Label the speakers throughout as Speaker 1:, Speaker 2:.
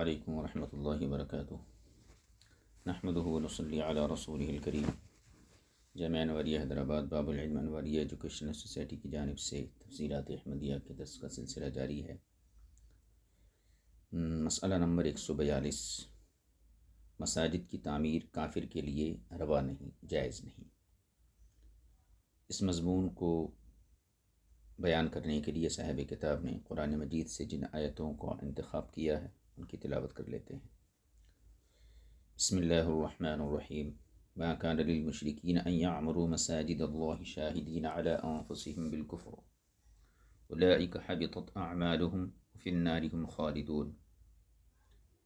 Speaker 1: علیکم ورحمۃ اللہ وبرکاتہ۔ نحمدہ ونصلی علی رسولہ الکریم۔ جامعہ انوریہ حیدرآباد باب العلم انوریہ ایجوکیشنل سوسائٹی کی جانب سے تفسیرات احمدیہ کے درس کا سلسلہ جاری ہے۔ مسئلہ نمبر 142، مساجد کی تعمیر کافر کے لیے روا نہیں، جائز نہیں۔ اس مضمون کو بیان کرنے کے لیے صاحب کتاب نے قرآن مجید سے جن آیتوں کو انتخاب کیا ہے ان کی تلاوت کر لیتے ہیں۔ بسم اللہ الرحمن الرحیم۔ ما كان للمشركين أن يعمروا مساجد الله شاهدين على أنفسهم بالكفر أولئك حبطت أعمالهم وفي النار هم خالدون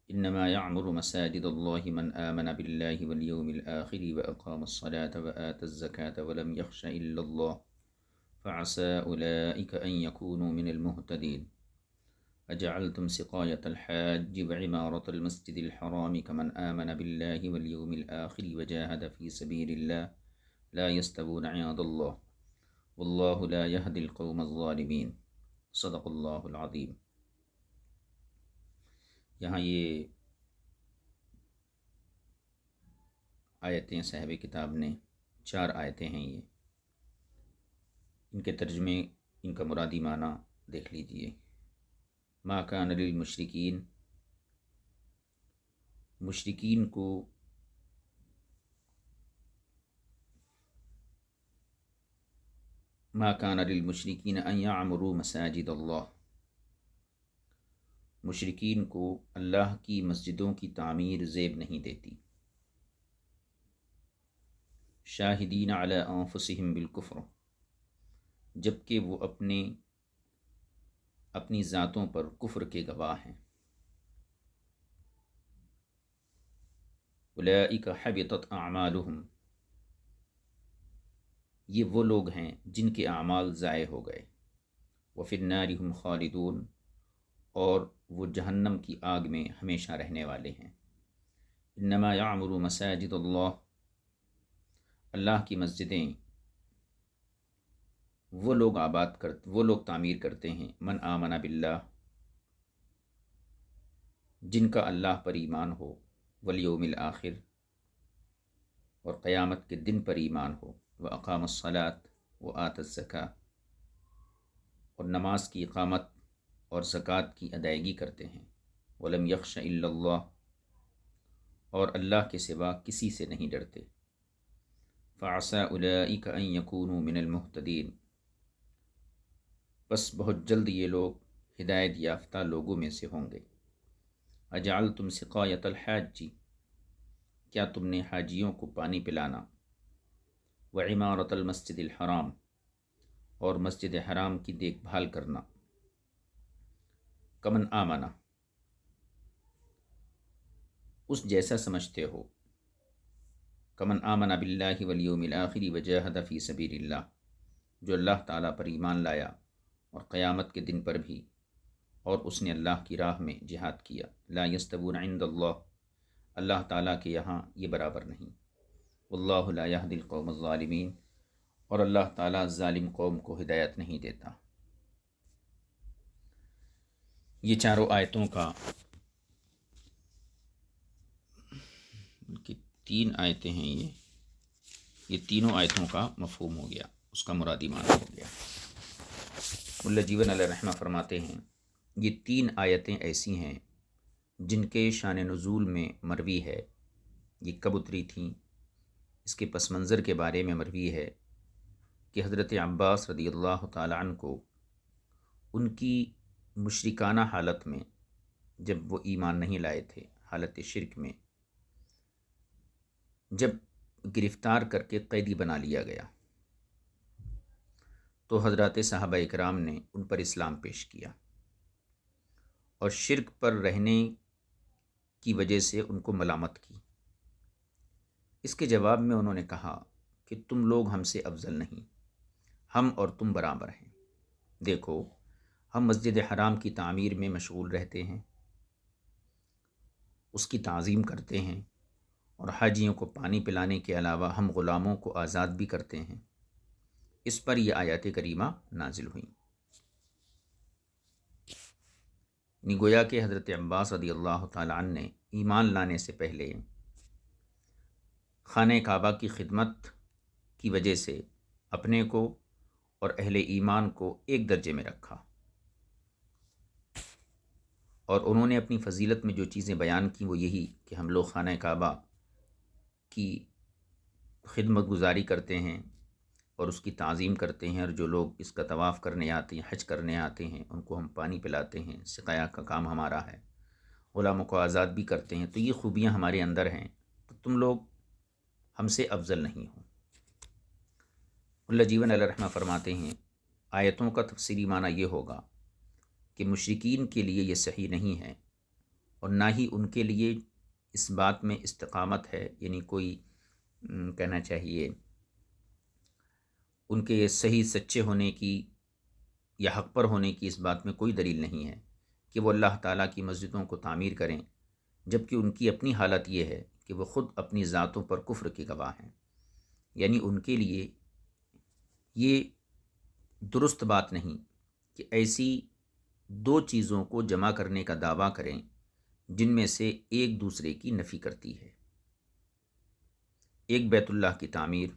Speaker 1: إنما يعمر مساجد الله من آمن بالله واليوم الآخر وأقام الصلاة وآتى الزكاة ولم يخش إلا الله فعسى أولئك أن يكونوا من المهتدين أجعلتم سقاية الحاج وعمارة المسجد الحرام كمن آمن بالله واليوم الآخر وجاهد في سبيل الله لا يستوون عند الله والله لا يهدي القوم الظالمين صدق اللہ العظیم۔ یہاں یہ آیتیں صاحب کتاب نے 4 آیتیں ہیں، یہ ان کے ترجمے، ان کا مرادی معنی دیکھ لیجئے۔ ما کان للمشرکین، مشرکین کو ما کان للمشرکین ان یعمروا مساجد اللہ، مشرکین کو اللہ کی مسجدوں کی تعمیر زیب نہیں دیتی۔ شاہدین علی انفسہم بالکفر، جبکہ وہ اپنی ذاتوں پر کفر کے گواہ ہیں۔ اولئک حبطت اعمالہم، یہ وہ لوگ ہیں جن کے اعمال ضائع ہو گئے۔ وفی النار ہم خالدون، اور وہ جہنم کی آگ میں ہمیشہ رہنے والے ہیں۔ انما یعمر مساجد اللہ، اللہ کی مسجدیں وہ لوگ تعمیر کرتے ہیں، من آمن باللہ، جن کا اللہ پر ایمان ہو، والیوم الآخر، اور قیامت کے دن پر ایمان ہو، واقام الصلاۃ وآت الزکاۃ، اور نماز کی اقامت اور زکوٰۃ کی ادائیگی کرتے ہیں، ولم یخش الا اللہ، اور اللہ کے سوا کسی سے نہیں ڈرتے۔ فعسى اولئک ان یکونوا من المہتدین، بس بہت جلد یہ لوگ ہدایت یافتہ لوگوں میں سے ہوں گے۔ اجعلتم سقایۃ الحاج، کیا تم نے حاجیوں کو پانی پلانا، وعمارۃ المسجد الحرام، اور مسجد حرام کی دیکھ بھال کرنا، کمن آمنا، اس جیسا سمجھتے ہو، کمن آمن باللہ والیوم الآخر وجاہد فی سبیل اللہ، جو اللہ تعالیٰ پر ایمان لایا اور قیامت کے دن پر بھی، اور اس نے اللہ کی راہ میں جہاد کیا۔ لا یستوون عند اللہ، اللہ تعالیٰ کے یہاں یہ برابر نہیں۔ واللہ لا یہدی القوم الظالمین، اور اللہ تعالیٰ ظالم قوم کو ہدایت نہیں دیتا۔ یہ چاروں آیتوں کا، کی 3 آیتیں ہیں، یہ تینوں آیتوں کا مفہوم ہو گیا، اس کا مرادی معنی ہو گیا۔ ملا جیون علیہ رحمہ فرماتے ہیں، یہ 3 آیتیں ایسی ہیں جن کے شان نزول میں مروی ہے، یہ کب اتری تھیں، اس کے پس منظر کے بارے میں مروی ہے کہ حضرت عباس رضی اللہ تعالیٰ عنہ کو ان کی مشرکانہ حالت میں، جب وہ ایمان نہیں لائے تھے، حالت شرک میں، جب گرفتار کر کے قیدی بنا لیا گیا تو حضرات صحابہ اکرام نے ان پر اسلام پیش کیا، اور شرک پر رہنے کی وجہ سے ان کو ملامت کی۔ اس کے جواب میں انہوں نے کہا کہ تم لوگ ہم سے افضل نہیں، ہم اور تم برابر ہیں۔ دیکھو، ہم مسجد حرام کی تعمیر میں مشغول رہتے ہیں، اس کی تعظیم کرتے ہیں، اور حاجیوں کو پانی پلانے کے علاوہ ہم غلاموں کو آزاد بھی کرتے ہیں۔ اس پر یہ آیات کریمہ نازل ہوئیں۔ یعنی گویا کہ حضرت عباس رضی اللہ تعالیٰ عنہ نے ایمان لانے سے پہلے خانہ کعبہ کی خدمت کی وجہ سے اپنے کو اور اہل ایمان کو ایک درجے میں رکھا، اور انہوں نے اپنی فضیلت میں جو چیزیں بیان کی وہ یہی کہ ہم لوگ خانہ کعبہ کی خدمت گزاری کرتے ہیں اور اس کی تعظیم کرتے ہیں، اور جو لوگ اس کا طواف کرنے آتے ہیں، حج کرنے آتے ہیں، ان کو ہم پانی پلاتے ہیں، سقایا کا کام ہمارا ہے، غلاموں کو آزاد بھی کرتے ہیں، تو یہ خوبیاں ہمارے اندر ہیں، تو تم لوگ ہم سے افضل نہیں ہو۔ اللہ جیون علیہ رحمہ فرماتے ہیں آیتوں کا تفسیری معنی یہ ہوگا کہ مشرکین کے لیے یہ صحیح نہیں ہے، اور نہ ہی ان کے لیے اس بات میں استقامت ہے، یعنی کوئی کہنا چاہیے ان کے صحیح سچے ہونے کی یا حق پر ہونے کی اس بات میں کوئی دلیل نہیں ہے کہ وہ اللہ تعالیٰ کی مسجدوں کو تعمیر کریں، جبکہ ان کی اپنی حالت یہ ہے کہ وہ خود اپنی ذاتوں پر کفر کے گواہ ہیں۔ یعنی ان کے لیے یہ درست بات نہیں کہ ایسی دو چیزوں کو جمع کرنے کا دعویٰ کریں جن میں سے ایک دوسرے کی نفی کرتی ہے، ایک بیت اللہ کی تعمیر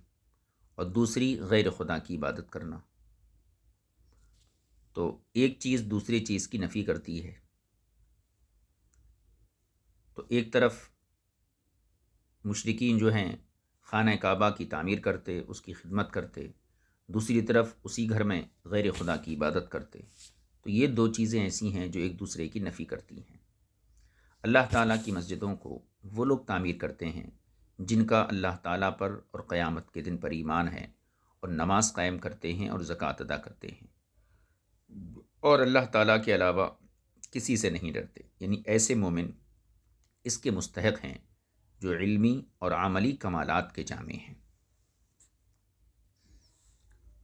Speaker 1: اور دوسری غیر خدا کی عبادت کرنا، تو ایک چیز دوسری چیز کی نفی کرتی ہے۔ تو ایک طرف مشرکین جو ہیں خانہ کعبہ کی تعمیر کرتے، اس کی خدمت کرتے، دوسری طرف اسی گھر میں غیر خدا کی عبادت کرتے، تو یہ دو چیزیں ایسی ہیں جو ایک دوسرے کی نفی کرتی ہیں۔ اللہ تعالیٰ کی مسجدوں کو وہ لوگ تعمیر کرتے ہیں جن کا اللہ تعالیٰ پر اور قیامت کے دن پر ایمان ہے، اور نماز قائم کرتے ہیں اور زکوٰۃ ادا کرتے ہیں، اور اللہ تعالیٰ کے علاوہ کسی سے نہیں ڈرتے۔ یعنی ایسے مومن اس کے مستحق ہیں جو علمی اور عملی کمالات کے جامع ہیں۔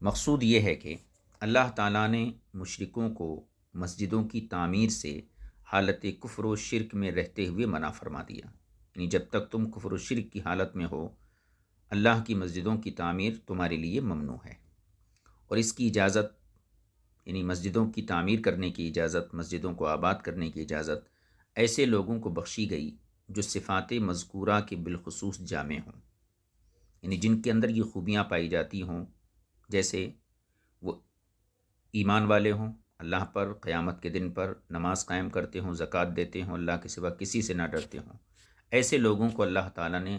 Speaker 1: مقصود یہ ہے کہ اللہ تعالیٰ نے مشرکوں کو مسجدوں کی تعمیر سے حالت کفر و شرک میں رہتے ہوئے منع فرما دیا، یعنی جب تک تم کفر و شرک کی حالت میں ہو اللہ کی مسجدوں کی تعمیر تمہارے لیے ممنوع ہے، اور اس کی اجازت یعنی مسجدوں کی تعمیر کرنے کی اجازت، مسجدوں کو آباد کرنے کی اجازت ایسے لوگوں کو بخشی گئی جو صفات مذکورہ کے بالخصوص جامع ہوں، یعنی جن کے اندر یہ خوبیاں پائی جاتی ہوں، جیسے وہ ایمان والے ہوں، اللہ پر قیامت کے دن پر نماز قائم کرتے ہوں، زکوٰۃ دیتے ہوں، اللہ کے سوا کسی سے نہ ڈرتے ہوں، ایسے لوگوں کو اللہ تعالیٰ نے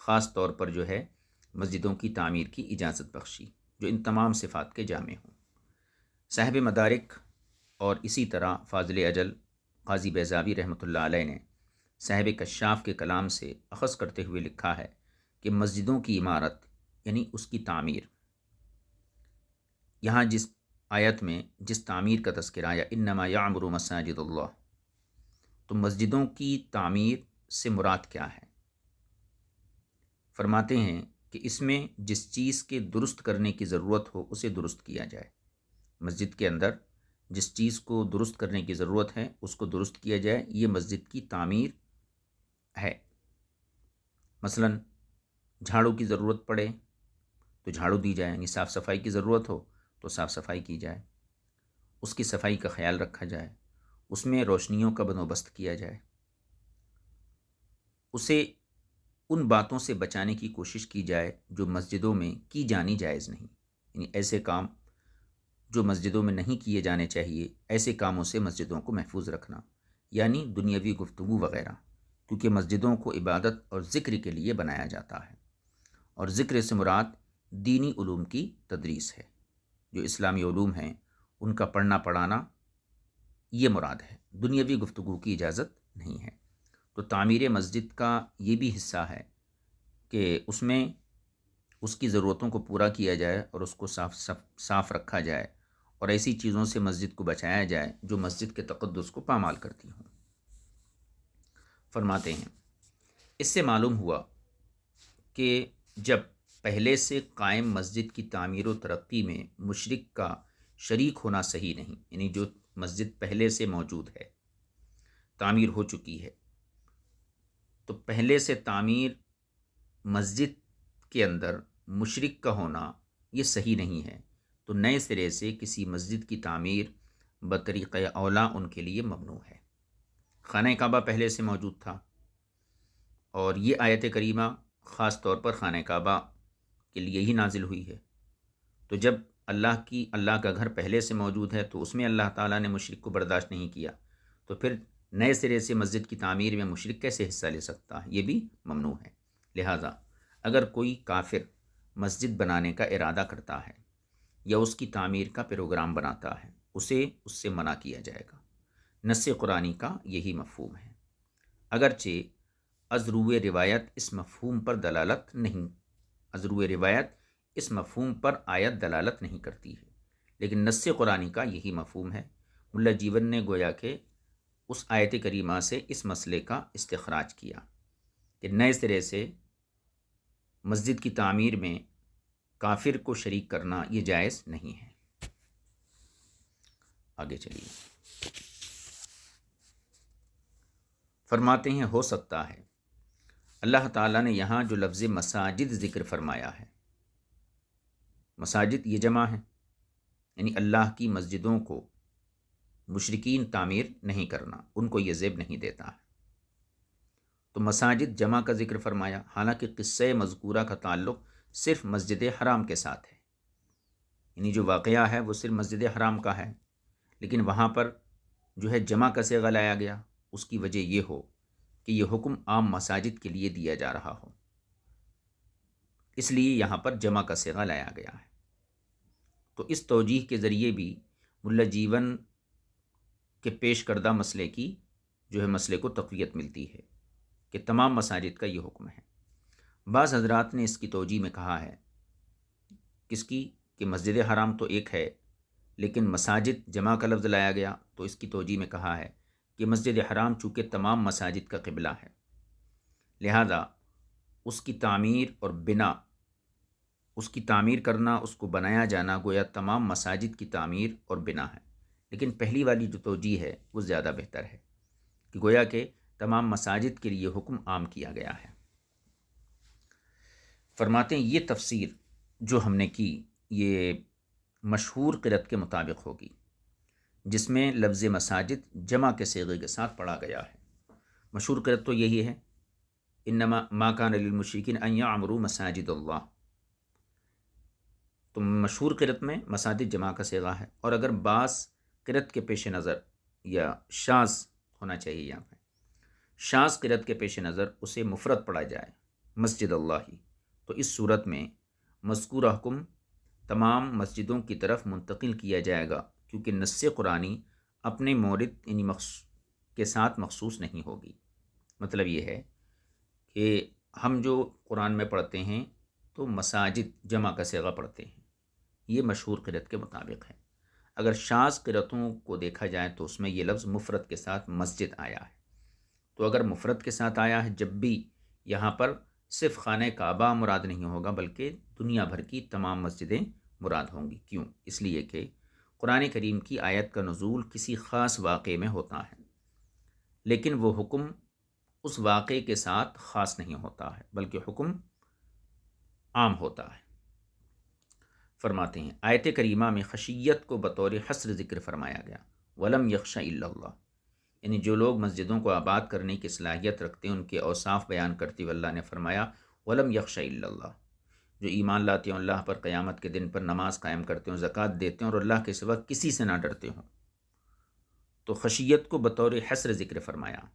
Speaker 1: خاص طور پر جو ہے مسجدوں کی تعمیر کی اجازت بخشی جو ان تمام صفات کے جامع ہوں۔ صاحب مدارک اور اسی طرح فاضل اجل قاضی بیضاوی رحمۃ اللہ علیہ نے صاحب کشاف کے کلام سے اخذ کرتے ہوئے لکھا ہے کہ مسجدوں کی عمارت یعنی اس کی تعمیر، یہاں جس آیت میں جس تعمیر کا تذکرہ آیا انما یعمر مساجد اللہ، تو مسجدوں کی تعمیر سے مراد کیا ہے؟ فرماتے ہیں کہ اس میں جس چیز کے درست کرنے کی ضرورت ہو اسے درست کیا جائے، مسجد کے اندر جس چیز کو درست کرنے کی ضرورت ہے اس کو درست کیا جائے، یہ مسجد کی تعمیر ہے۔ مثلا جھاڑو کی ضرورت پڑے تو جھاڑو دی جائے، یعنی صاف صفائی کی ضرورت ہو تو صاف صفائی کی جائے، اس کی صفائی کا خیال رکھا جائے، اس میں روشنیوں کا بندوبست کیا جائے، اسے ان باتوں سے بچانے کی کوشش کی جائے جو مسجدوں میں کی جانی جائز نہیں، یعنی ایسے کام جو مسجدوں میں نہیں کیے جانے چاہیے، ایسے کاموں سے مسجدوں کو محفوظ رکھنا، یعنی دنیاوی گفتگو وغیرہ، کیونکہ مسجدوں کو عبادت اور ذکر کے لیے بنایا جاتا ہے، اور ذکر سے مراد دینی علوم کی تدریس ہے، جو اسلامی علوم ہیں ان کا پڑھنا پڑھانا یہ مراد ہے، دنیاوی گفتگو کی اجازت نہیں ہے۔ تو تعمیر مسجد کا یہ بھی حصہ ہے کہ اس میں اس کی ضرورتوں کو پورا کیا جائے اور اس کو صاف رکھا جائے، اور ایسی چیزوں سے مسجد کو بچایا جائے جو مسجد کے تقدس کو پامال کرتی ہوں۔ فرماتے ہیں اس سے معلوم ہوا کہ جب پہلے سے قائم مسجد کی تعمیر و ترقی میں مشرک کا شریک ہونا صحیح نہیں، یعنی جو مسجد پہلے سے موجود ہے، تعمیر ہو چکی ہے، تو پہلے سے تعمیر مسجد کے اندر مشرک کا ہونا یہ صحیح نہیں ہے، تو نئے سرے سے کسی مسجد کی تعمیر بطریقہ اولا ان کے لیے ممنوع ہے۔ خانہ کعبہ پہلے سے موجود تھا، اور یہ آیت کریمہ خاص طور پر خانہ کعبہ کے لیے ہی نازل ہوئی ہے۔ تو جب اللہ کا گھر پہلے سے موجود ہے تو اس میں اللہ تعالیٰ نے مشرک کو برداشت نہیں کیا، تو پھر نئے سرے سے مسجد کی تعمیر میں مشرک کیسے حصہ لے سکتا ہے؟ یہ بھی ممنوع ہے۔ لہٰذا اگر کوئی کافر مسجد بنانے کا ارادہ کرتا ہے یا اس کی تعمیر کا پروگرام بناتا ہے، اسے اس سے منع کیا جائے گا۔ نص قرآنی کا یہی مفہوم ہے، اگرچہ از روئے روایت اس مفہوم پر دلالت نہیں، از روئے روایت اس مفہوم پر آیت دلالت نہیں کرتی ہے، لیکن نص قرآنی کا یہی مفہوم ہے۔ ملا جیون نے گویا کہ اس آیت کریمہ سے اس مسئلے کا استخراج کیا کہ نئے سرے سے مسجد کی تعمیر میں کافر کو شریک کرنا یہ جائز نہیں ہے۔ آگے چلیے، فرماتے ہیں ہو سکتا ہے اللہ تعالیٰ نے یہاں جو لفظ مساجد ذکر فرمایا ہے، مساجد یہ جمع ہے، یعنی اللہ کی مسجدوں کو مشرکین تعمیر نہیں کرنا، ان کو یہ زیب نہیں دیتا ہے، تو مساجد جمع کا ذکر فرمایا، حالانکہ قصہ مذکورہ کا تعلق صرف مسجد حرام کے ساتھ ہے، یعنی جو واقعہ ہے وہ صرف مسجد حرام کا ہے، لیکن وہاں پر جو ہے جمع کا صیغہ لایا گیا، اس کی وجہ یہ ہو کہ یہ حکم عام مساجد کے لیے دیا جا رہا ہو، اس لیے یہاں پر جمع کا صیغہ لایا گیا ہے۔ تو اس توجیہ کے ذریعے بھی ملا جیون کے پیش کردہ مسئلے کی جو ہے مسئلے کو تقویت ملتی ہے کہ تمام مساجد کا یہ حکم ہے۔ بعض حضرات نے اس کی توجیہ میں کہا ہے، کس کی؟ کہ مسجد حرام تو ایک ہے، لیکن مساجد جمع کا لفظ لایا گیا، تو اس کی توجیہ میں کہا ہے کہ مسجد حرام چونکہ تمام مساجد کا قبلہ ہے، لہذا اس کی تعمیر اور بنا، اس کی تعمیر کرنا، اس کو بنایا جانا گویا تمام مساجد کی تعمیر اور بنا ہے۔ لیکن پہلی والی جو توجیہ ہے وہ زیادہ بہتر ہے کہ گویا کہ تمام مساجد کے لیے حکم عام کیا گیا ہے۔ فرماتے ہیں یہ تفسیر جو ہم نے کی یہ مشہور قرأت کے مطابق ہوگی، جس میں لفظ مساجد جمع کے صیغے کے ساتھ پڑھا گیا ہے۔ مشہور قرأت تو یہی ہے، انما ما کان للمشرکین ان یعمروا مساجد اللہ، تو مشہور قرأت میں مساجد جمع کا صیغہ ہے، اور اگر بعض قرأت کے پیش نظر، یا شاذ ہونا چاہیے یہاں پہ، شاذ قرأت کے پیش نظر اسے مفرد پڑھا جائے مسجد اللہ ہی، تو اس صورت میں مذکورہ حکم تمام مسجدوں کی طرف منتقل کیا جائے گا، کیونکہ نص قرآنی اپنے مورد یعنی کے ساتھ مخصوص نہیں ہوگی۔ مطلب یہ ہے کہ ہم جو قرآن میں پڑھتے ہیں تو مساجد جمع کا صیغہ پڑھتے ہیں، یہ مشہور قرأت کے مطابق ہے۔ اگر شاذ قرأتوں کو دیکھا جائے تو اس میں یہ لفظ مفرد کے ساتھ مسجد آیا ہے، تو اگر مفرد کے ساتھ آیا ہے جب بھی، یہاں پر صرف خانہ کعبہ مراد نہیں ہوگا بلکہ دنیا بھر کی تمام مسجدیں مراد ہوں گی۔ کیوں؟ اس لیے کہ قرآن کریم کی آیت کا نزول کسی خاص واقعے میں ہوتا ہے، لیکن وہ حکم اس واقعے کے ساتھ خاص نہیں ہوتا ہے بلکہ حکم عام ہوتا ہے۔ فرماتے ہیں آیت کریمہ میں خشیت کو بطور حصر ذکر فرمایا گیا، وَلَمْ يَخْشَ إِلَّا اللَّهُ، یعنی جو لوگ مسجدوں کو آباد کرنے کی صلاحیت رکھتے ہیں ان کے اوصاف بیان کرتے ہوئے اللہ نے فرمایا وَلَمْ يَخْشَ إِلَّا اللَّهُ، جو ایمان لاتے ہیں اللہ پر، قیامت کے دن پر نماز قائم کرتے ہیں، زکوٰۃ دیتے ہیں اور اللہ کے سوا کسی سے نہ ڈرتے ہوں، تو خشیت کو بطور حصر ذکر فرمایا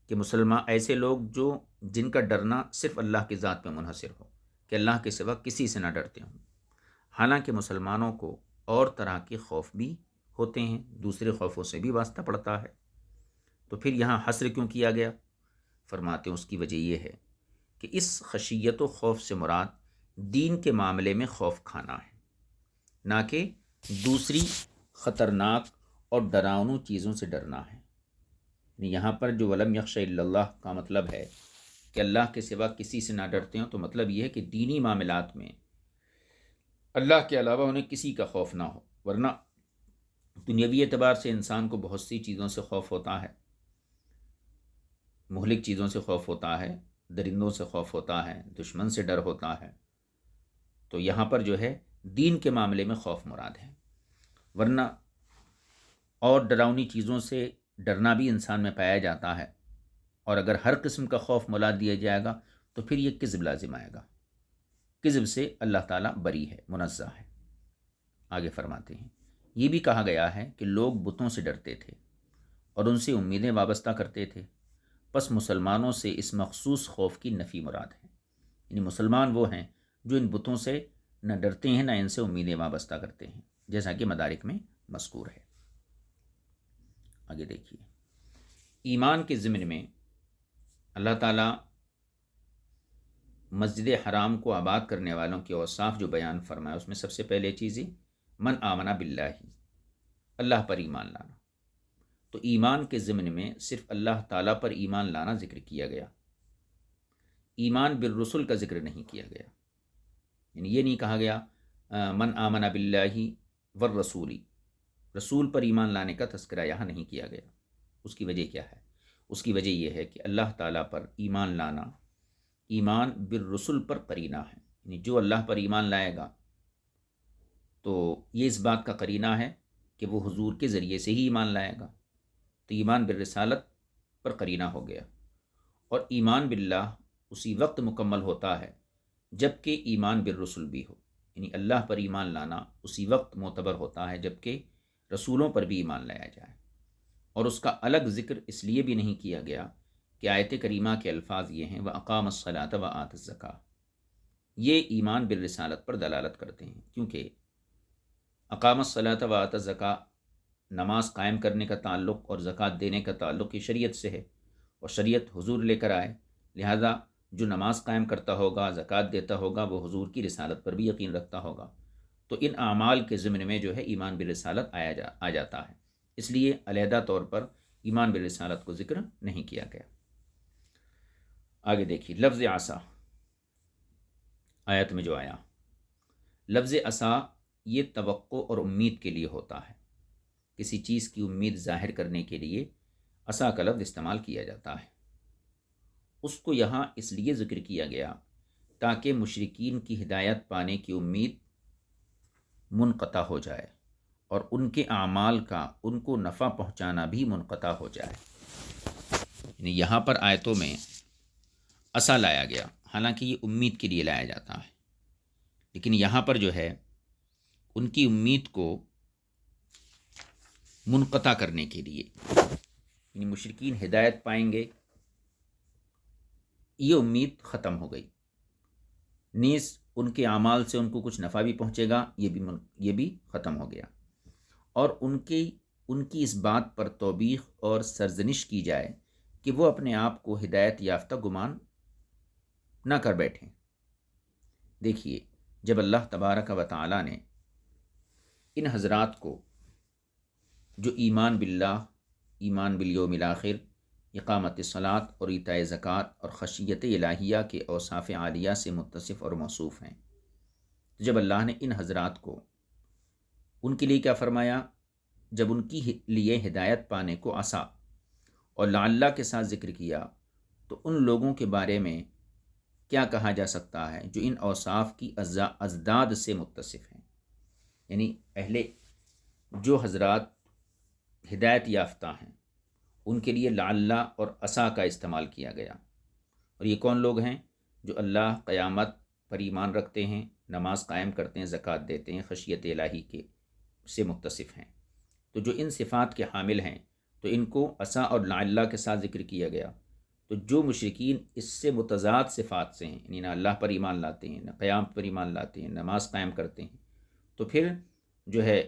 Speaker 1: کہ مسلمان ایسے لوگ جن کا ڈرنا صرف اللہ کی ذات پہ منحصر ہو، کہ اللہ کے سوا کسی سے نہ ڈرتے ہوں۔ حالانکہ مسلمانوں کو اور طرح کے خوف بھی ہوتے ہیں، دوسرے خوفوں سے بھی واسطہ پڑتا ہے، تو پھر یہاں حصر کیوں کیا گیا؟ فرماتے ہیں اس کی وجہ یہ ہے کہ اس خشیت و خوف سے مراد دین کے معاملے میں خوف کھانا ہے، نہ کہ دوسری خطرناک اور ڈراؤنی چیزوں سے ڈرنا ہے۔ یہاں پر جو ولم یخش الا اللہ کا مطلب ہے کہ اللہ کے سوا کسی سے نہ ڈرتے ہوں، تو مطلب یہ ہے کہ دینی معاملات میں اللہ کے علاوہ انہیں کسی کا خوف نہ ہو، ورنہ دنیاوی اعتبار سے انسان کو بہت سی چیزوں سے خوف ہوتا ہے، مہلک چیزوں سے خوف ہوتا ہے، درندوں سے خوف ہوتا ہے، دشمن سے ڈر ہوتا ہے، تو یہاں پر جو ہے دین کے معاملے میں خوف مراد ہے، ورنہ اور ڈراؤنی چیزوں سے ڈرنا بھی انسان میں پایا جاتا ہے، اور اگر ہر قسم کا خوف ملا دیا جائے گا تو پھر یہ کذب لازم آئے گا۔ کذب سے اللہ تعالیٰ بری ہے، منزہ ہے۔ آگے فرماتے ہیں، یہ بھی کہا گیا ہے کہ لوگ بتوں سے ڈرتے تھے اور ان سے امیدیں وابستہ کرتے تھے، پس مسلمانوں سے اس مخصوص خوف کی نفی مراد ہے۔ یعنی مسلمان وہ ہیں جو ان بتوں سے نہ ڈرتے ہیں نہ ان سے امیدیں وابستہ کرتے ہیں، جیسا کہ مدارک میں مذکور ہے۔ آگے دیکھیے، ایمان کے ضمن میں اللہ تعالیٰ مسجد حرام کو آباد کرنے والوں کے اوصاف جو بیان فرمایا، اس میں سب سے پہلے چیز من آمنا باللہ، اللہ پر ایمان لانا۔ تو ایمان کے ضمن میں صرف اللہ تعالیٰ پر ایمان لانا ذکر کیا گیا، ایمان بالرسل کا ذکر نہیں کیا گیا۔ یعنی یہ نہیں کہا گیا من آمنا باللہ والرسول، رسول پر ایمان لانے کا تذکرہ یہاں نہیں کیا گیا۔ اس کی وجہ کیا ہے؟ اس کی وجہ یہ ہے کہ اللہ تعالیٰ پر ایمان لانا ایمان بالرسل پر قرینہ ہے، یعنی جو اللہ پر ایمان لائے گا تو یہ اس بات کا قرینہ ہے کہ وہ حضور کے ذریعے سے ہی ایمان لائے گا، تو ایمان بالرسالت پر قرینہ ہو گیا۔ اور ایمان باللہ اسی وقت مکمل ہوتا ہے جب کہ ایمان بالرسل بھی ہو، یعنی اللہ پر ایمان لانا اسی وقت معتبر ہوتا ہے جب کہ رسولوں پر بھی ایمان لایا جائے۔ اور اس کا الگ ذکر اس لیے بھی نہیں کیا گیا کہ آیت کریمہ کے الفاظ یہ ہیں وَأَقَامَ الصَّلَاةَ وَآتَى الزَّكَاةَ، یہ ایمان بالرسالت پر دلالت کرتے ہیں، کیونکہ اقام الصلاۃ و آتى الزکاة، نماز قائم کرنے کا تعلق اور زکوٰۃ دینے کا تعلق یہ شریعت سے ہے، اور شریعت حضور لے کر آئے، لہذا جو نماز قائم کرتا ہوگا، زکوٰۃ دیتا ہوگا، وہ حضور کی رسالت پر بھی یقین رکھتا ہوگا۔ تو ان اعمال کے ضمن میں جو ہے ایمان بالرسالت آ جاتا ہے، اس لیے علیحدہ طور پر ایمان بالرسالت کو ذکر نہیں کیا گیا۔ آگے دیکھیے، لفظ عصا آیت میں جو آیا، لفظ عصا یہ توقع اور امید کے لیے ہوتا ہے، کسی چیز کی امید ظاہر کرنے کے لیے عصا کا لفظ استعمال کیا جاتا ہے۔ اس کو یہاں اس لیے ذکر کیا گیا تاکہ مشرکین کی ہدایت پانے کی امید منقطع ہو جائے اور ان کے اعمال کا ان کو نفع پہنچانا بھی منقطع ہو جائے۔ یعنی یہاں پر آیتوں میں عصا لایا گیا، حالانکہ یہ امید کے لیے لایا جاتا ہے، لیکن یہاں پر جو ہے ان کی امید کو منقطع کرنے کے لیے، یعنی مشرکین ہدایت پائیں گے، یہ امید ختم ہو گئی، نیز ان کے اعمال سے ان کو کچھ نفع بھی پہنچے گا، یہ بھی ختم ہو گیا۔ اور ان کی اس بات پر توبیخ اور سرزنش کی جائے کہ وہ اپنے آپ کو ہدایت یافتہ گمان نہ کر بیٹھیں۔ دیکھیے، جب اللہ تبارک و تعالی نے ان حضرات کو جو ایمان باللہ، ایمان بالیوم الآخر، اقامت الصلاۃ اور ایتاء زکوٰۃ اور خشیت الہیہ کے اوصاف عالیہ سے متصف اور موصوف ہیں، جب اللہ نے ان حضرات کو ان کے لیے کیا فرمایا، جب ان کی لیے ہدایت پانے کو عصا اور لعلہ کے ساتھ ذکر کیا، تو ان لوگوں کے بارے میں کیا کہا جا سکتا ہے جو ان اوصاف کی ازداد سے متصف ہیں۔ یعنی جو حضرات ہدایت یافتہ ہیں ان کے لیے لعلہ اور عصا کا استعمال کیا گیا، اور یہ کون لوگ ہیں؟ جو اللہ قیامت پر ایمان رکھتے ہیں، نماز قائم کرتے ہیں، زکوٰۃ دیتے ہیں، خشیت الہی کے سے متصف ہیں۔ تو جو ان صفات کے حامل ہیں تو ان کو عصا اور لعلہ کے ساتھ ذکر کیا گیا۔ تو جو مشرکین اس سے متضاد صفات سے ہیں، یعنی نہ اللہ پر ایمان لاتے ہیں، نہ قیامت پر ایمان لاتے ہیں، نماز قائم کرتے ہیں، تو پھر جو ہے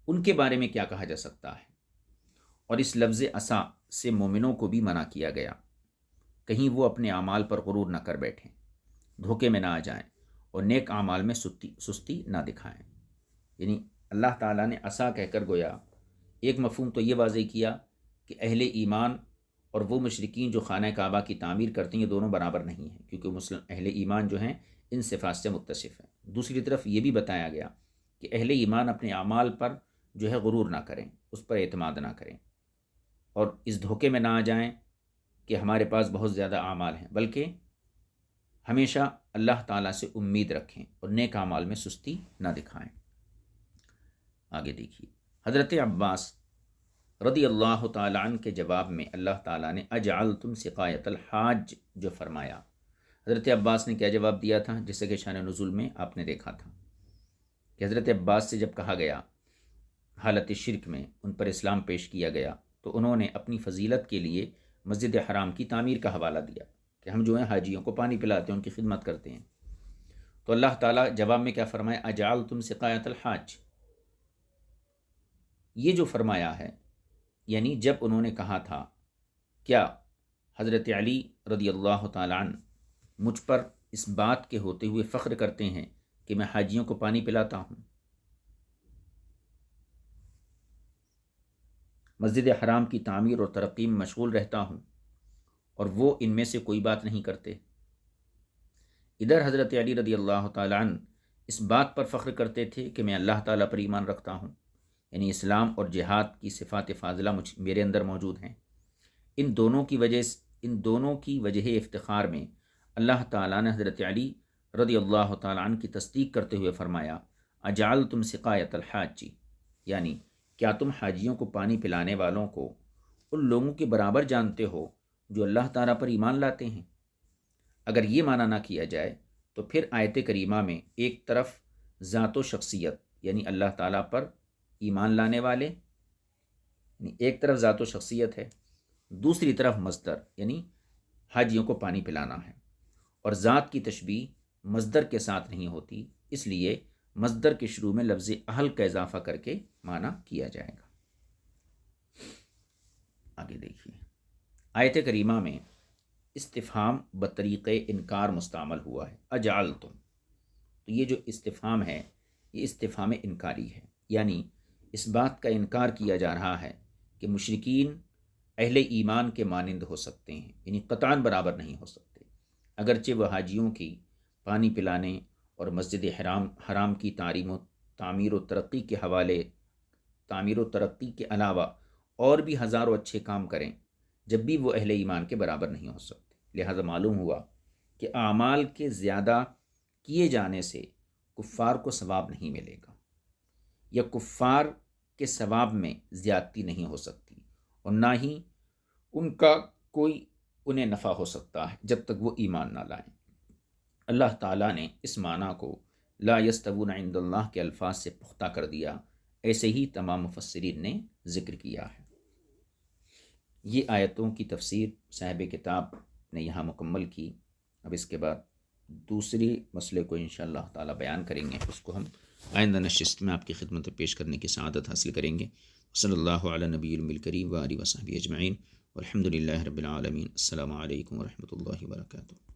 Speaker 1: ان کے بارے میں کیا کہا جا سکتا ہے؟ اور اس لفظ عصا سے مومنوں کو بھی منع کیا گیا، کہیں وہ اپنے اعمال پر غرور نہ کر بیٹھیں، دھوکے میں نہ آ جائیں اور نیک اعمال میں سستی نہ دکھائیں۔ یعنی اللہ تعالیٰ نے عصا کہہ کر گویا ایک مفہوم تو یہ واضح کیا کہ اہل ایمان اور وہ مشرکین جو خانہ کعبہ کی تعمیر کرتے ہیں، یہ دونوں برابر نہیں ہیں، کیونکہ اہل ایمان جو ہیں ان صفات سے متصف ہیں۔ دوسری طرف یہ بھی بتایا گیا کہ اہل ایمان اپنے اعمال پر جو ہے غرور نہ کریں، اس پر اعتماد نہ کریں اور اس دھوکے میں نہ آ جائیں کہ ہمارے پاس بہت زیادہ اعمال ہیں، بلکہ ہمیشہ اللہ تعالیٰ سے امید رکھیں اور نیک اعمال میں سستی نہ دکھائیں۔ آگے دیکھیے، حضرت عباس رضی اللہ تعالیٰ عنہ کے جواب میں اللہ تعالیٰ نے اجعلتم سقایت الحاج جو فرمایا، حضرت عباس نے کیا جواب دیا تھا، جیسے کہ شان نزول میں آپ نے دیکھا تھا کہ حضرت عباس سے جب کہا گیا حالت شرک میں ان پر اسلام پیش کیا گیا تو انہوں نے اپنی فضیلت کے لیے مسجد حرام کی تعمیر کا حوالہ دیا کہ ہم جو ہیں حاجیوں کو پانی پلاتے ہیں، ان کی خدمت کرتے ہیں۔ تو اللہ تعالیٰ جواب میں کیا فرمایا، اجعلتم سقایت الحاج، یہ جو فرمایا ہے یعنی جب انہوں نے کہا تھا کیا حضرت علی رضی اللہ تعالیٰ عنہ مجھ پر اس بات کے ہوتے ہوئے فخر کرتے ہیں کہ میں حاجیوں کو پانی پلاتا ہوں، مسجد حرام کی تعمیر اور ترقی میں مشغول رہتا ہوں، اور وہ ان میں سے کوئی بات نہیں کرتے۔ ادھر حضرت علی رضی اللہ تعالیٰ عنہ اس بات پر فخر کرتے تھے کہ میں اللہ تعالیٰ پر ایمان رکھتا ہوں، یعنی اسلام اور جہاد کی صفات فاضلہ میرے اندر موجود ہیں۔ ان دونوں کی وجہ افتخار میں اللہ تعالیٰ نے حضرت علی رضی اللہ تعالیٰ عنہ کی تصدیق کرتے ہوئے فرمایا اجعلتم سقایت الحاج، یعنی کیا تم حاجیوں کو پانی پلانے والوں کو ان لوگوں کے برابر جانتے ہو جو اللہ تعالیٰ پر ایمان لاتے ہیں؟ اگر یہ معنی نہ کیا جائے تو پھر آیت کریمہ میں ایک طرف ذات و شخصیت یعنی اللہ تعالیٰ پر ایمان لانے والے، یعنی ایک طرف ذات و شخصیت ہے، دوسری طرف مصدر یعنی حاجیوں کو پانی پلانا ہے، اور ذات کی تشبیہ مصدر کے ساتھ نہیں ہوتی، اس لیے مصدر کے شروع میں لفظ اہل کا اضافہ کر کے معنی کیا جائے گا۔ آگے دیکھیے، آیت کریمہ میں استفہام بطریق انکار مستعمل ہوا ہے، اجعلتم، تو یہ جو استفہام ہے یہ استفہام انکاری ہے، یعنی اس بات کا انکار کیا جا رہا ہے کہ مشرکین اہل ایمان کے مانند ہو سکتے ہیں، یعنی قطعاً برابر نہیں ہو سکتے، اگرچہ وہ حاجیوں کی پانی پلانے اور مسجد حرام کی تعمیر و ترقی کے حوالے، تعمیر و ترقی کے علاوہ اور بھی ہزاروں اچھے کام کریں، جب بھی وہ اہل ایمان کے برابر نہیں ہو سکتے۔ لہذا معلوم ہوا کہ اعمال کے زیادہ کیے جانے سے کفار کو ثواب نہیں ملے گا، یا کفار کے ثواب میں زیادتی نہیں ہو سکتی، اور نہ ہی ان کا کوئی انہیں نفع ہو سکتا ہے جب تک وہ ایمان نہ لائیں۔ اللہ تعالیٰ نے اس معنی کو لا یستوون عند اللہ کے الفاظ سے پختہ کر دیا، ایسے ہی تمام مفسرین نے ذکر کیا ہے۔ یہ آیتوں کی تفسیر صاحب کتاب نے یہاں مکمل کی۔ اب اس کے بعد دوسری مسئلے کو انشاءاللہ تعالیٰ بیان کریں گے، اس کو ہم آئندہ نشست میں آپ کی خدمت پیش کرنے کی سعادت حاصل کریں گے۔ صلی اللہ علی نبی الکریم و آلہ و صحبہ اجمعین، والحمد للہ رب العالمین۔ السلام علیکم ورحمۃ اللہ وبرکاتہ۔